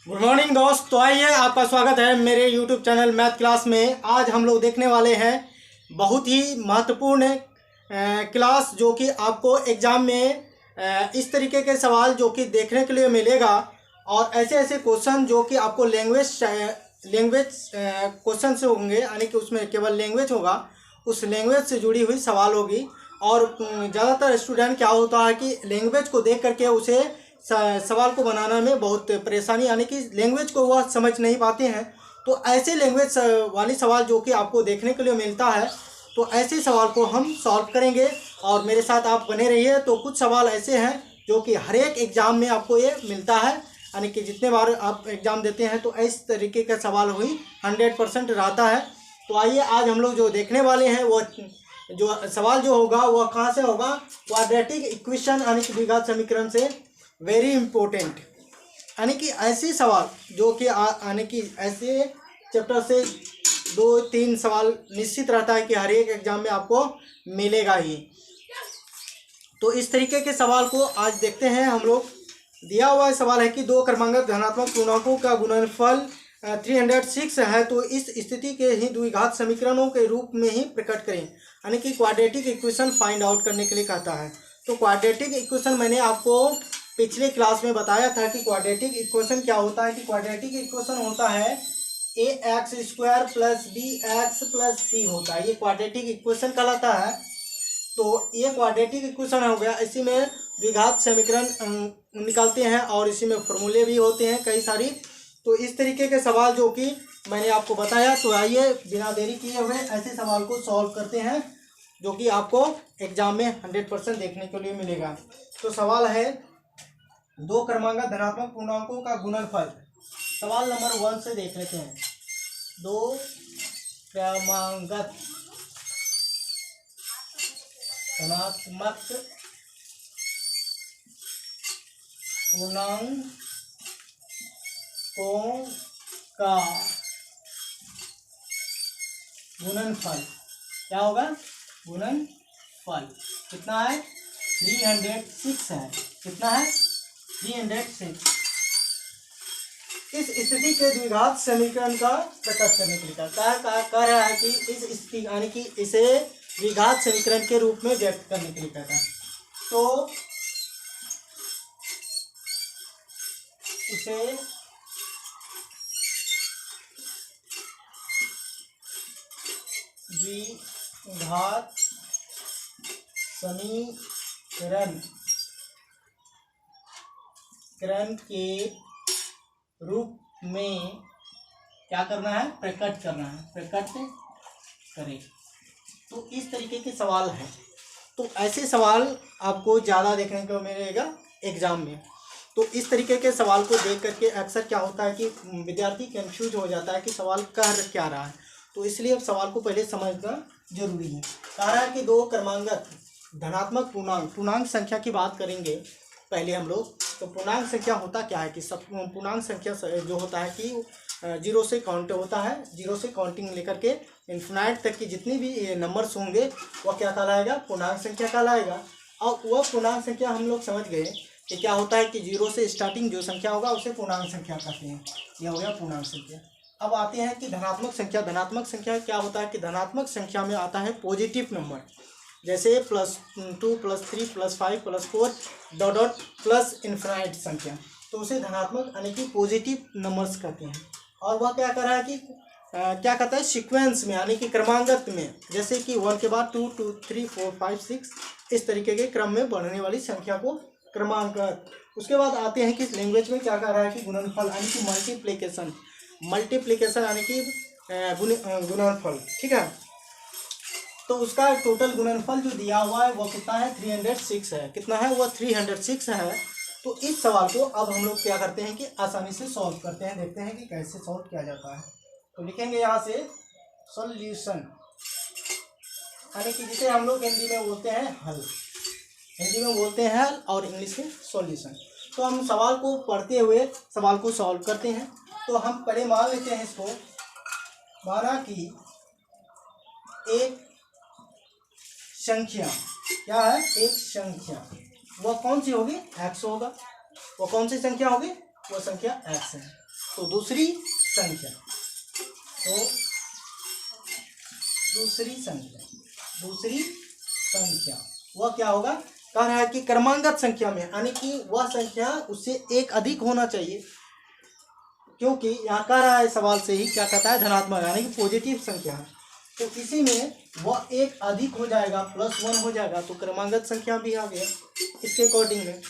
Good morning दोस्त। तो आइए, आपका स्वागत है मेरे यूट्यूब चैनल मैथ क्लास में। आज हम लोग देखने वाले हैं बहुत ही महत्वपूर्ण क्लास, जो कि आपको एग्ज़ाम में इस तरीके के सवाल जो कि देखने के लिए मिलेगा, और ऐसे ऐसे क्वेश्चन जो कि आपको लैंग्वेज क्वेश्चन से होंगे, यानी कि उसमें केवल लैंग्वेज होगा, उस लैंग्वेज से जुड़ी हुई सवाल होगी। और ज़्यादातर स्टूडेंट क्या होता है कि लैंग्वेज को देख करके उसे सवाल को बनाने में बहुत परेशानी, यानी कि लैंग्वेज को वह समझ नहीं पाते हैं। तो ऐसे लैंग्वेज वाली सवाल जो कि आपको देखने के लिए मिलता है, तो ऐसे सवाल को हम सॉल्व करेंगे और मेरे साथ आप बने रहिए। तो कुछ सवाल ऐसे हैं जो कि हर एक एग्ज़ाम में आपको ये मिलता है, यानी कि जितने बार आप एग्ज़ाम देते हैं तो इस तरीके का सवाल हुई 100% रहता है। तो आइए, आज हम लोग जो देखने वाले हैं वो जो सवाल जो होगा वह कहाँ से होगा, क्वाड्रेटिक इक्वेशन यानी कि द्विघात समीकरण से। वेरी इम्पोर्टेंट, यानी कि ऐसे सवाल जो कि यानी कि ऐसे चैप्टर से 2-3 सवाल निश्चित रहता है कि हर एक एग्जाम में आपको मिलेगा ही। तो इस तरीके के सवाल को आज देखते हैं हम लोग। दिया हुआ सवाल है कि दो क्रमांकित धनात्मक पूर्णांकों का गुणनफल 306 है, तो इस स्थिति के ही द्विघात समीकरणों के रूप में ही प्रकट करें, यानी कि क्वाड्रेटिक इक्वेशन फाइंड आउट करने के लिए कहता है। तो क्वाड्रेटिक इक्वेशन मैंने आपको पिछले क्लास में बताया था कि क्वाड्रेटिक इक्वेशन क्या होता है। कि क्वाड्रेटिक इक्वेशन होता है ax² + bx + c होता है, ये क्वाड्रेटिक इक्वेशन कहलाता है। तो ये क्वाड्रेटिक इक्वेशन हो गया, इसी में द्विघात समीकरण निकालते हैं और इसी में फॉर्मूले भी होते हैं कई सारी। तो इस तरीके के सवाल जो कि मैंने आपको बताया। तो आइए, बिना देरी किए हुए ऐसे सवाल को सॉल्व करते हैं जो कि आपको एग्जाम में 100% देखने के लिए मिलेगा। तो सवाल है, दो क्रमांकित धनात्मक पूर्णांकों का गुणनफल। सवाल नंबर 1 से देख लेते हैं। दो क्रमांकित धनात्मक पूर्णांकों का गुणनफल क्या होगा? गुणनफल कितना है? 306 है। कितना है? 306। इस स्थिति के द्विघात समीकरण का प्रकट करने के लिए कह रहा है कि इस स्थिति यानी कि इसे द्विघात समीकरण के रूप में व्यक्त करने के लिए कहता है। तो उसे द्विघात समीकरण के रूप में क्या करना है? प्रकट करना है। प्रकट करें। तो इस तरीके के सवाल हैं। तो ऐसे सवाल आपको ज़्यादा देखने को मिलेगा एग्जाम में। तो इस तरीके के सवाल को देख करके अक्सर क्या होता है कि विद्यार्थी कंफ्यूज हो जाता है कि सवाल कह क्या रहा है। तो इसलिए अब सवाल को पहले समझना जरूरी है। कह रहा है कि दो क्रमांकित धनात्मक पूर्णांक संख्या की बात करेंगे पहले हम लोग। तो पूर्णांक संख्या होता क्या है कि सब पूर्णांक संख्या जो होता है कि 0 से काउंट होता है, 0 से काउंटिंग लेकर के इन्फिनाइट तक की जितनी भी नंबर्स होंगे वह क्या कहलाएगा? पूर्णांक संख्या कहलाएगा। और वह पूर्णांक संख्या हम लोग समझ गए कि क्या होता है कि 0 से स्टार्टिंग जो संख्या होगा उसे पूर्णांक संख्या कहते हैं। यह हो गया पूर्णांक संख्या। अब आते हैं कि धनात्मक संख्या। धनात्मक संख्या क्या होता है कि धनात्मक संख्या में आता है पॉजिटिव नंबर, जैसे +2 +3 +5 +4 ... प्लस इन्फिनाइट संख्या। तो उसे धनात्मक यानी कि पॉजिटिव नंबर्स कहते हैं। और वह क्या कर रहा है कि क्या कहता है? सीक्वेंस में, यानी कि क्रमांगत में, जैसे कि 1 के बाद 2 2 3 4 5 6 इस तरीके के क्रम में बढ़ने वाली संख्या को क्रमांकत। उसके बाद आते हैं कि लैंग्वेज में क्या कर रहा है कि गुणनफल यानी कि मल्टीप्लिकेशन यानी कि गुणनफल। ठीक है। तो उसका टोटल गुणनफल जो दिया हुआ है वो कितना है? 306 है। कितना है? वह 306 है। तो इस सवाल को अब हम लोग क्या करते हैं कि आसानी से सॉल्व करते हैं। देखते हैं कि कैसे सॉल्व किया जाता है। तो लिखेंगे यहाँ से सॉल्यूशन, यानी कि जिसे हम लोग हिंदी में बोलते हैं हल। हिंदी में बोलते हैं हल और इंग्लिश में सॉल्यूशन। तो हम सवाल को पढ़ते हुए सवाल को सॉल्व करते हैं। तो हम पहले मान लेते हैं इसको, माना कि एक संख्या क्या है? एक संख्या। वह कौन सी होगी? x होगा। वह कौन सी संख्या होगी? वह संख्या x है। तो दूसरी संख्या, तो दूसरी संख्या वह क्या होगा, कह रहा है कि क्रमांगत संख्या में, यानी कि वह संख्या उससे एक अधिक होना चाहिए, क्योंकि यहाँ कह रहा है सवाल से ही क्या कहता है, धनात्मक यानी कि पॉजिटिव संख्या है, तो इसी में वह एक अधिक हो जाएगा, +1 हो जाएगा, तो क्रमांगत संख्या भी आ गया। इसके अकॉर्डिंग में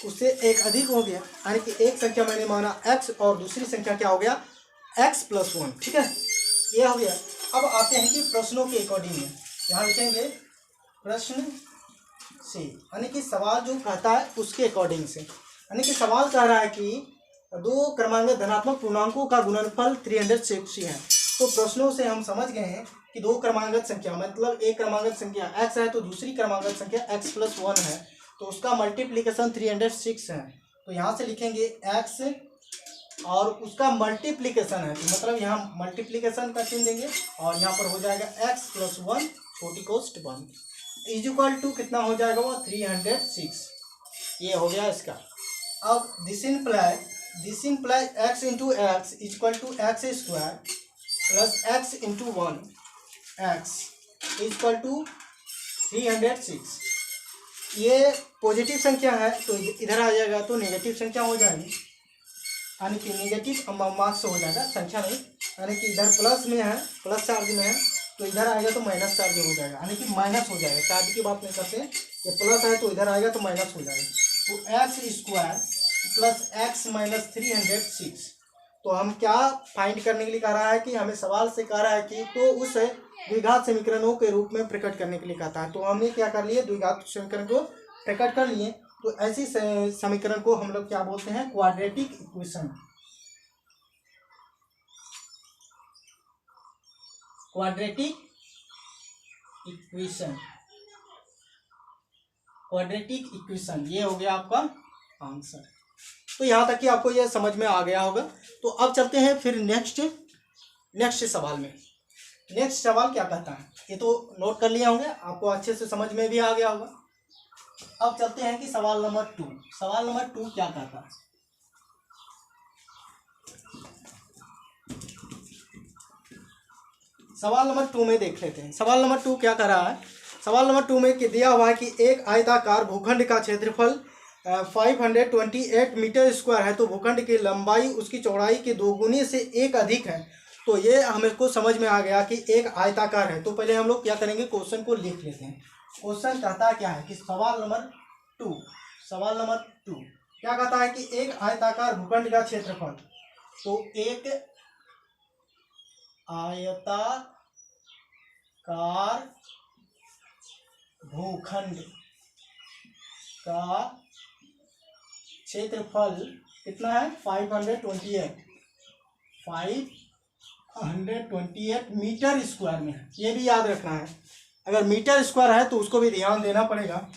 उससे एक अधिक हो गया, यानी कि एक संख्या मैंने माना x और दूसरी संख्या क्या हो गया, x+1, ठीक है, ये हो गया। अब आते हैं कि प्रश्नों के अकॉर्डिंग में, यहाँ लिखेंगे प्रश्न से, यानी कि सवाल जो कहता है उसके अकॉर्डिंग से, यानी कि सवाल कह रहा है कि दो क्रमांक धनात्मक पूर्णांकों का गुणनफल 360 है। तो प्रश्नों से हम समझ गए हैं कि दो क्रमांगत संख्या, मतलब एक क्रमांगत संख्या x है तो दूसरी क्रमांगत संख्या x+1 है, तो उसका मल्टीप्लिकेशन 306 है। तो यहाँ से लिखेंगे x और उसका मल्टीप्लिकेशन है, तो मतलब यहाँ मल्टीप्लिकेशन का चिन्ह देंगे और यहाँ पर हो जाएगा x+1 छोटी कोष्ठ बंद इक्वल टू कितना हो जाएगा, वो 306, ये हो गया इसका। अब this imply x into x equal to x square plus x into 1 x equal to 306। ये पॉजिटिव संख्या है तो इधर आ जाएगा तो नेगेटिव संख्या हो जाएगी, यानी कि नेगेटिव मार्क्स हो जाएगा, संख्या नहीं, यानी कि इधर प्लस में है, प्लस चार्ज में है, तो इधर आएगा तो माइनस चार्ज हो जाएगा, यानी कि माइनस हो जाएगा, चार्ज की बात नहीं करते, ये प्लस है तो इधर आएगा तो माइनस हो जाएगा, तो x square plus x minus 306। तो हम क्या फाइंड करने के लिए कह रहा है कि हमें सवाल से कह रहा है कि तो उस द्विघात समीकरणों के रूप में प्रकट करने के लिए कहता है, तो हमने क्या कर लिए, द्विघात समीकरण को प्रकट कर लिए। तो ऐसी समीकरण को हम लोग क्या बोलते हैं, क्वाड्रेटिक इक्वेशन। क्वाड्रेटिक इक्वेशन ये हो गया आपका आंसर। तो यहाँ तक कि आपको ये समझ में आ गया होगा। तो अब चलते हैं फिर नेक्स्ट सवाल में। नेक्स्ट सवाल क्या कहता है, ये तो नोट कर लिया होंगे, आपको अच्छे से समझ में भी आ गया होगा। अब चलते हैं कि सवाल नंबर 2। सवाल नंबर 2 क्या कहता है, सवाल नंबर 2 में देख लेते हैं। सवाल नंबर 2 क्या कर रहा है, सवाल नंबर 2 में दिया हुआ है कि एक आयताकार भूखंड का क्षेत्रफल 528 मीटर स्क्वायर है, तो भूखंड की लंबाई उसकी चौड़ाई के 2 गुने से एक अधिक है। तो ये हमको समझ में आ गया कि एक आयताकार है। तो पहले हम लोग क्या करेंगे, क्वेश्चन को लिख लेते हैं। क्वेश्चन कहता क्या है कि सवाल नंबर 2 क्या कहता है कि एक आयताकार भूखंड का क्षेत्रफल, तो एक आयताकार भूखंड का क्षेत्रफल कितना है, 528 मीटर स्क्वायर में है। ये भी याद रखना है, अगर मीटर स्क्वायर है तो उसको भी ध्यान देना पड़ेगा।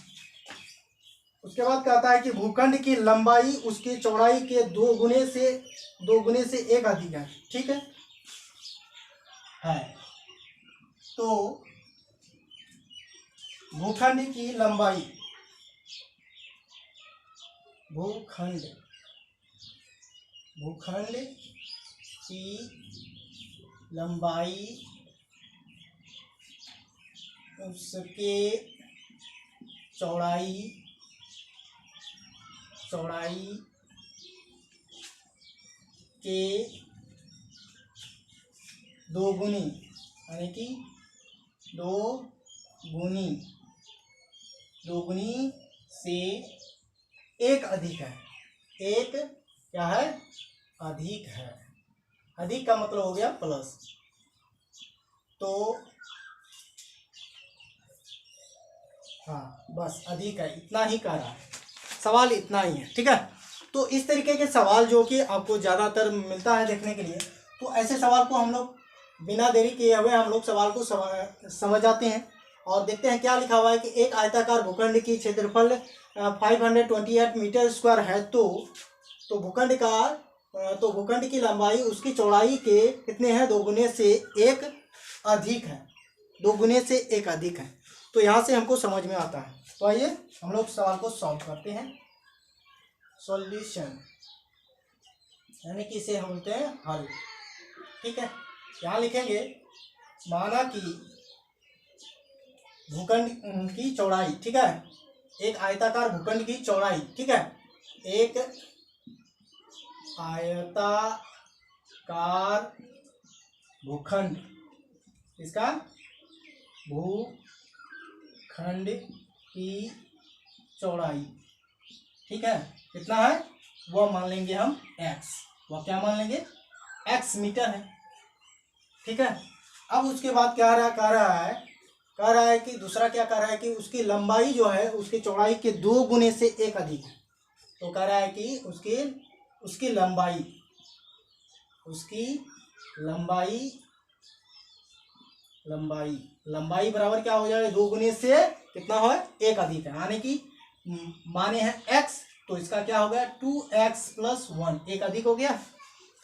उसके बाद कहता है कि भूखंड की लंबाई उसकी चौड़ाई के 2 गुने से एक अधिक है। ठीक है, तो भूखंड की लंबाई उसके चौड़ाई के 2 गुनी, यानी कि 2 गुनी से एक अधिक है। एक क्या है, अधिक है। अधिक का मतलब हो गया प्लस, तो हाँ बस अधिक है, इतना ही कह रहा है सवाल, इतना ही है। ठीक है, तो इस तरीके के सवाल जो कि आपको ज़्यादातर मिलता है देखने के लिए, तो ऐसे सवाल को हम लोग बिना देरी किए हुए हम लोग सवाल को समझ आते हैं और देखते हैं क्या लिखा हुआ है कि एक आयताकार भूखंड की क्षेत्रफल 528 मीटर स्क्वायर है, तो भूखंड की लंबाई उसकी चौड़ाई के कितने हैं, 2 गुने से एक अधिक है। 2 गुने से एक अधिक है, तो यहाँ से हमको समझ में आता है। तो आइए हम लोग सवाल को सॉल्व करते हैं। सॉल्यूशन, यानी कि इसे हम बोलते हैं हल। ठीक है, यहाँ लिखेंगे माना कि भूखंड की चौड़ाई, ठीक है, एक आयताकार भूखंड की चौड़ाई, ठीक है, एक आयताकार भूखंड, इसका भूखंड की चौड़ाई, ठीक है, कितना है वो मान लेंगे हम x, वो क्या मान लेंगे x मीटर है। ठीक है, अब उसके बाद क्या कह रहा है कि दूसरा क्या कह रहा है कि उसकी लंबाई जो है उसकी चौड़ाई के 2 गुने से 1 अधिक है। तो कह रहा है कि उसकी लंबाई बराबर क्या हो जाएगा, 2 गुने से कितना हो 1 अधिक है, यानी कि माने हैं x, तो इसका क्या हो गया 2x + 1, 1 अधिक हो गया,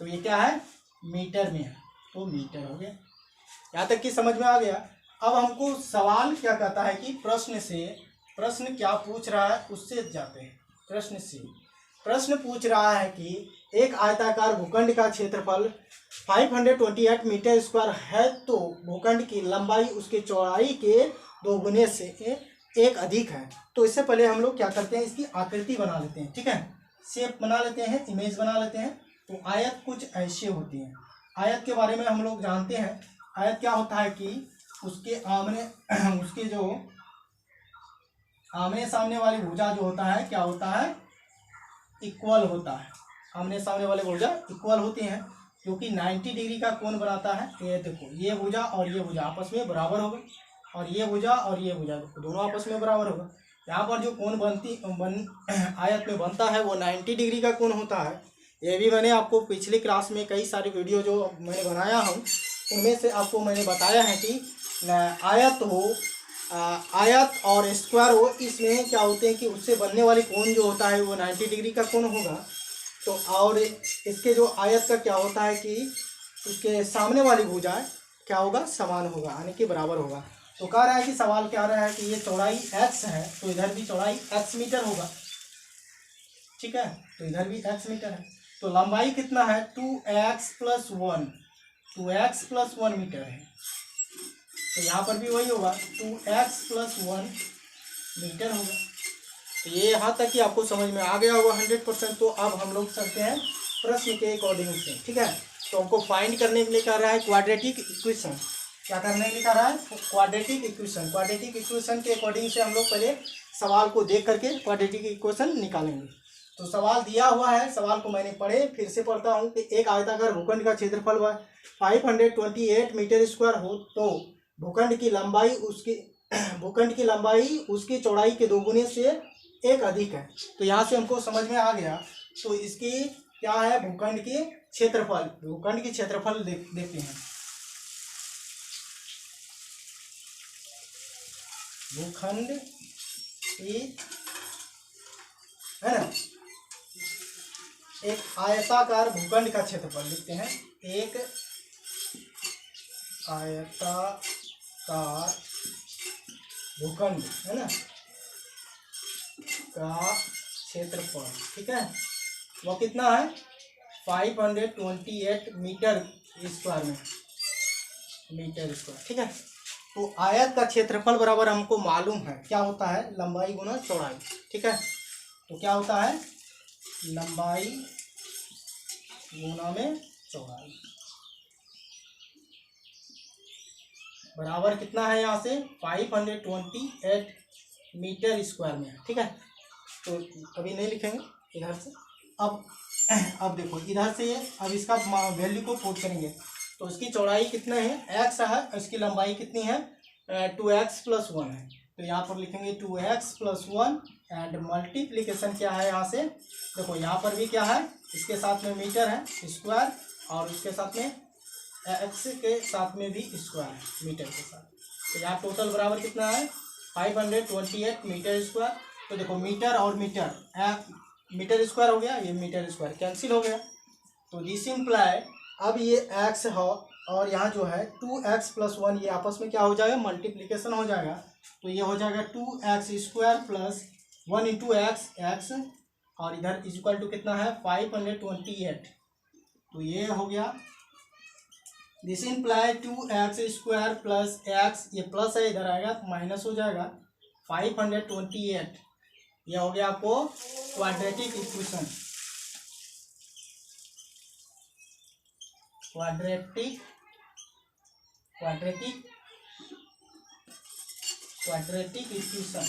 तो ये क्या है मीटर में है, तो मीटर हो गया। यहाँ तक कि समझ में आ गया। अब हमको सवाल क्या कहता है कि प्रश्न क्या पूछ रहा है उससे जाते हैं। प्रश्न पूछ रहा है कि एक आयताकार भूखंड का क्षेत्रफल 528 मीटर स्क्वायर है, तो भूखंड की लंबाई उसके चौड़ाई के 2 गुने से 1 अधिक है। तो इससे पहले हम लोग क्या करते हैं, इसकी आकृति बना लेते हैं। ठीक है, शेप बना लेते हैं, इमेज बना लेते हैं। तो आयत कुछ ऐसे होती हैं। आयत के बारे में हम लोग जानते हैं। आयत क्या होता है कि उसके जो आमने सामने वाली भुजा जो होता है क्या होता है, इक्वल होता है। आमने सामने वाले भुजा इक्वल होती हैं, क्योंकि 90 डिग्री का कोण बनाता है। ये देखो, ये भुजा और ये भुजा आपस में बराबर होगा, और ये भुजा और ये भुजा दोनों आपस में बराबर होगा। यहाँ पर जो कोण आयत में बनता है वो 90 डिग्री का कोण होता है। ये भी मैंने आपको पिछली क्लास में कई सारी वीडियो जो मैंने बनाया हूँ उनमें से आपको मैंने बताया है कि आयत और स्क्वायर हो, इसमें क्या होते हैं कि उससे बनने वाली कोण जो होता है वो 90 डिग्री का कोण होगा। तो और इसके जो आयत का क्या होता है कि उसके सामने वाली भुजा क्या होगा, समान होगा, यानी कि बराबर होगा। तो कह रहा है कि सवाल क्या रहा है कि ये चौड़ाई x है, तो इधर भी चौड़ाई x मीटर होगा। ठीक है, तो इधर भी x मीटर है, तो लंबाई कितना है 2x + 1, 2x + 1 मीटर है। तो यहाँ पर भी वही होगा 2x + 1 मीटर होगा। तो ये यहाँ तक कि आपको समझ में आ गया होगा 100%। तो अब हम लोग चलते हैं प्रश्न के अकॉर्डिंग से। ठीक है, तो हमको फाइंड करने के लिए कह रहा है क्वाड्रेटिक इक्वेशन। क्या करने के लिए कह रहा है, क्वाड्रेटिक इक्वेशन। क्वाड्रेटिक इक्वेशन के अकॉर्डिंग से हम लोग पहले सवाल को देख करके क्वाड्रेटिक इक्वेशन निकालेंगे। तो सवाल दिया हुआ है, सवाल को मैंने पढ़े, फिर से पढ़ता हूँ कि एक आयताकार भूखंड का क्षेत्रफल 528 मीटर स्क्वायर हो, तो भूखंड की लंबाई उसकी चौड़ाई के 2 गुने से 1 अधिक है। तो यहाँ से हमको समझ में आ गया। तो इसकी क्या है, भूखंड की क्षेत्रफल देखते हैं। भूखंड की है ना, एक आयताकार भूखंड का क्षेत्रफल लिखते हैं। एक आयताकार भूखंड है ना का क्षेत्रफल, ठीक है, वो कितना है 528 मीटर स्क्वायर। ठीक है, तो आयत का क्षेत्रफल बराबर हमको मालूम है क्या होता है, लंबाई गुना चौड़ाई। ठीक है, तो क्या होता है लंबाई गुना में चौड़ाई बराबर कितना है, यहाँ से 528 मीटर स्क्वायर में। ठीक है, तो अभी नहीं लिखेंगे इधर से। अब देखो इधर से ये, अब इसका वैल्यू को पुट करेंगे तो इसकी चौड़ाई कितना है x है, इसकी लंबाई कितनी है 2x + 1 है। तो यहाँ पर लिखेंगे 2x + 1 एंड मल्टीप्लीकेशन क्या है, यहाँ से देखो यहाँ पर भी क्या है, इसके साथ में मीटर है स्क्वायर, और उसके साथ में x के साथ में भी स्क्वायर है मीटर के साथ। तो यहाँ टोटल बराबर कितना है 528 मीटर स्क्वायर। तो देखो मीटर और मीटर स्क्वायर हो गया, ये मीटर स्क्वायर कैंसिल हो गया। तो दिस इम्प्लाई, अब ये x हो और यहाँ जो है 2x + 1 ये आपस में क्या हो जाएगा, मल्टीप्लीकेशन हो जाएगा। तो ये हो जाएगा 2x² + 1 × x, और इधर इक्वल टू कितना है 528। तो ये हो गया। This imply 2x² plus x, ये प्लस है इधर आएगा तो माइनस हो जाएगा 528। ये हो गया आपको क्वाड्रेटिक इक्वेशन, क्वाड्रेटिक इक्वेशन।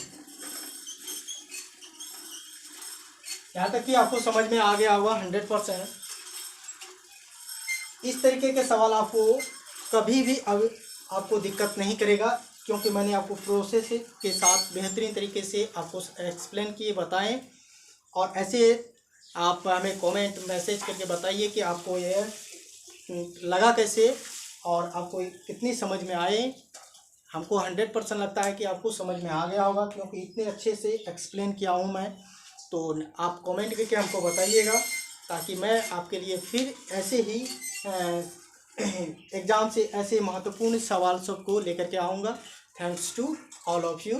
यहाँ तक कि आपको समझ में आ गया होगा 100%। इस तरीके के सवाल आपको कभी भी अब आपको दिक्कत नहीं करेगा, क्योंकि मैंने आपको प्रोसेस के साथ बेहतरीन तरीके से आपको एक्सप्लेन किए बताएं। और ऐसे आप हमें कमेंट मैसेज करके बताइए कि आपको ये लगा कैसे और आपको कितनी समझ में आए। हमको 100% लगता है कि आपको समझ में आ गया होगा, क्योंकि इतने अच्छे से एक्सप्लेन किया हूँ मैं। तो आप कमेंट करके हमको बताइएगा, ताकि मैं आपके लिए फिर ऐसे ही एग्ज़ाम से ऐसे महत्वपूर्ण सवाल सबको लेकर के आऊँगा। Thanks to all of you.